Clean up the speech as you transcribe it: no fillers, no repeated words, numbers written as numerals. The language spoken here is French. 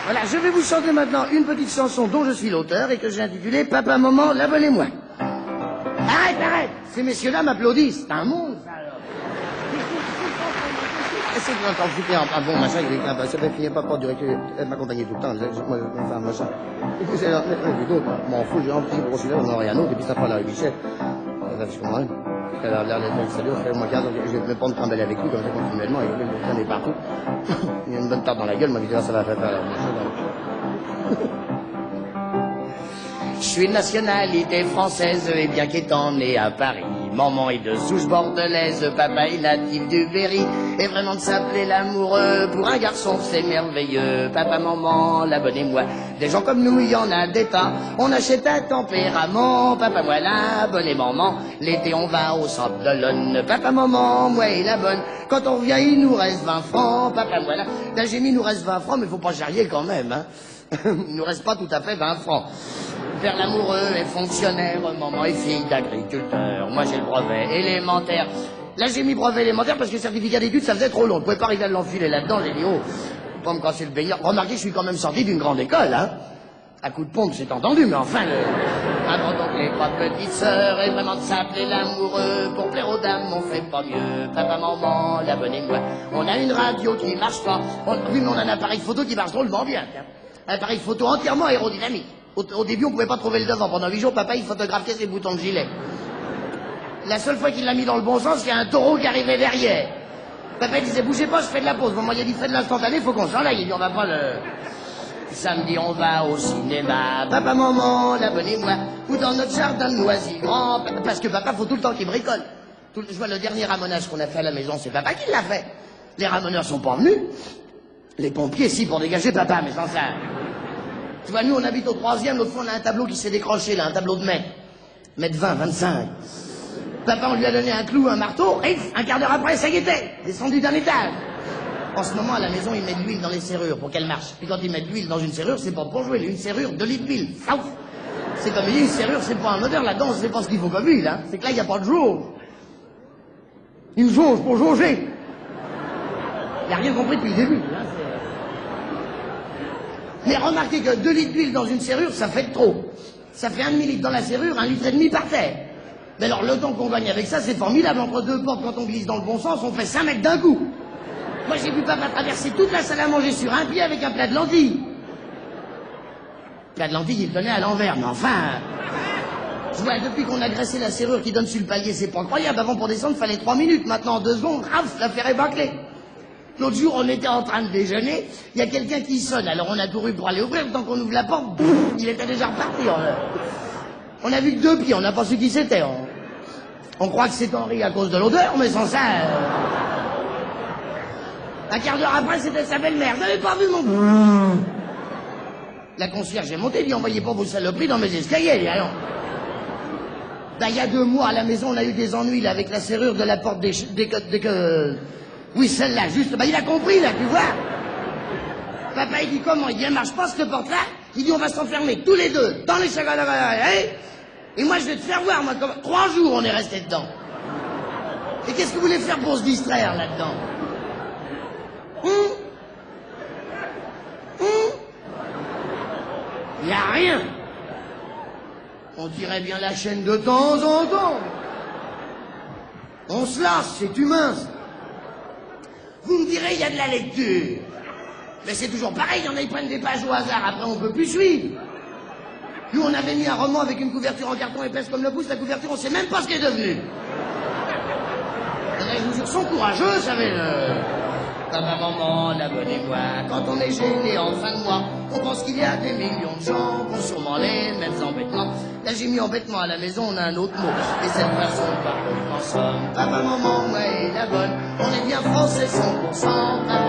Voilà, je vais vous chanter maintenant une petite chanson dont je suis l'auteur et que j'ai intitulée « Papa, maman, l'abonnez-moi ». Arrête, arrête. Ces messieurs-là m'applaudissent. C'est un monde, ça, alors. C'est quand j'étais un bon machin, ça ne finit pas durer, elle m'accompagnait tout le temps, moi, enfin, machin. Et puis, c'est m'en fous, j'ai un petit brochu là, on n'en a rien d'autre, et puis ça prend la Michel. Je comprends rien. Elle a l'air d'être salut, moi, je vais me prendre trimballer avec lui, comme ça, continuellement, et il me traîner partout. Il y a une bonne tarte dans la gueule, moi, je dis, ça va faire la machin. Je suis de nationalité française et bien qu'étant né à Paris, maman est de souche bordelaise, papa est natif du Berry. Et vraiment de s'appeler l'amoureux, pour un garçon c'est merveilleux. Papa, maman, l'abonnez-moi. Des gens comme nous, il y en a des tas. On achète un tempérament. Papa, moi, l'abonné, maman. L'été, on va au centre de l'Olonne. Papa, maman, moi, il abonne. Quand on revient, il nous reste 20 francs. Papa, voilà. Là, j'ai mis, il nous reste 20 francs, mais faut pas charrier quand même, hein. Il nous reste pas tout à fait 20 francs. Père l'amoureux est fonctionnaire, maman est fille d'agriculteur. Moi j'ai le brevet élémentaire. Là j'ai mis brevet élémentaire parce que le certificat d'études ça faisait trop long. Je pouvais pas arriver à l'enfiler là-dedans. J'ai dit oh, faut pas me casser le baigneur. Remarquez, je suis quand même sorti d'une grande école, hein. À coup de pompe c'est entendu, mais enfin avant donc les trois petites sœurs et vraiment de s'appeler l'amoureux. Pour plaire aux dames on fait pas mieux. Papa, maman, l'abonnez-moi. On a une radio qui marche pas. Oui mais on a un appareil photo qui marche drôlement bien. Tiens. Un appareil photo entièrement aérodynamique. Au début, on pouvait pas trouver le devant. Pendant 8 jours, papa, il photographiait ses boutons de gilet. La seule fois qu'il l'a mis dans le bon sens, il y a un taureau qui arrivait derrière. Papa, il disait, bougez pas, je fais de la pause. Maman, il a dit, fais de l'instantané, faut qu'on s'en aille. Il dit, on va pas le... Samedi, on va au cinéma. Papa, maman, l'abonnez-moi. Ou dans notre jardin de Noisy Grand. Parce que papa, faut tout le temps qu'il bricole. Je vois le dernier ramonage qu'on a fait à la maison, c'est papa qui l'a fait. Les ramoneurs sont pas venus. Les pompiers, si, pour dégager papa, mais sans ça... Tu vois, nous, on habite au 3e, l'autre fois, on a un tableau qui s'est décroché, là, un tableau de mètre. Mètre 20, 25. Papa, on lui a donné un clou, un marteau, et un quart d'heure après, ça y était, descendu d'un étage. En ce moment, à la maison, ils mettent de l'huile dans les serrures pour qu'elles marchent. Puis quand ils mettent de l'huile dans une serrure, c'est pas pour jouer, une serrure, 2 litres d'huile. C'est comme il dit, une serrure, c'est pas un moteur, là-dedans, c'est pas ce qu'il faut comme huile, hein. C'est que là, il n'y a pas de jauge. Une jauge pour jauger. Il n'a rien compris depuis le début, hein. Mais remarquez que 2 litres d'huile dans une serrure, ça fait trop. Ça fait 1,5 litre dans la serrure, 1,5 litre par terre. Mais alors, le temps qu'on gagne avec ça, c'est formidable. Entre deux portes, quand on glisse dans le bon sens, on fait 5 mètres d'un coup. Moi, j'ai vu papa traverser toute la salle à manger sur un pied avec un plat de lentilles. Plat de lentilles, il le donnait à l'envers, mais enfin... Je vois, depuis qu'on a graissé la serrure qui donne sur le palier, c'est pas incroyable. Avant, pour descendre, il fallait 3 minutes. Maintenant, en 2 secondes, raf, l'affaire est bâclée. L'autre jour, on était en train de déjeuner, il y a quelqu'un qui sonne, alors on a couru pour aller ouvrir, le temps qu'on ouvre la porte, il était déjà reparti. On a vu que 2 pieds, on n'a pas su qui c'était. On croit que c'est Henri à cause de l'odeur, mais sans ça... Un quart d'heure après, c'était sa belle-mère. Vous n'avez pas vu mon... La concierge est montée, dit, envoyez pas vos saloperies dans mes escaliers, dit, alors. Ben, il y a 2 mois, à la maison, on a eu des ennuis, là, avec la serrure de la porte des Oui, celle-là, juste, bah, il a compris, là, tu vois. Papa, il dit comment? Il dit, elle marche pas, cette porte-là. Il dit, on va s'enfermer tous les deux dans les chagals, et moi, je vais te faire voir, moi, comme... 3 jours, on est restés dedans. Et qu'est-ce que vous voulez faire pour se distraire, là-dedans? Il n'y a rien. On tirait bien la chaîne de temps en temps. On se lasse, c'est humain, ça. Vous me direz, il y a de la lecture. Mais c'est toujours pareil, il y en a, ils prennent des pages au hasard, après on peut plus suivre. Nous, on avait mis un roman avec une couverture en carton épaisse comme le pouce, la couverture, on sait même pas ce qu'elle est devenue. Je vous jure, sont courageux, savez Papa, maman, l'abonnez-moi. Quand on est gêné en fin de mois, on pense qu'il y a des millions de gens qui ont sûrement les mêmes embêtements. Là, j'ai mis embêtement à la maison, on a un autre mot. Et cette façon de parler, en somme, papa, maman, ouais, la bonne. On est bien français 100%. Papa,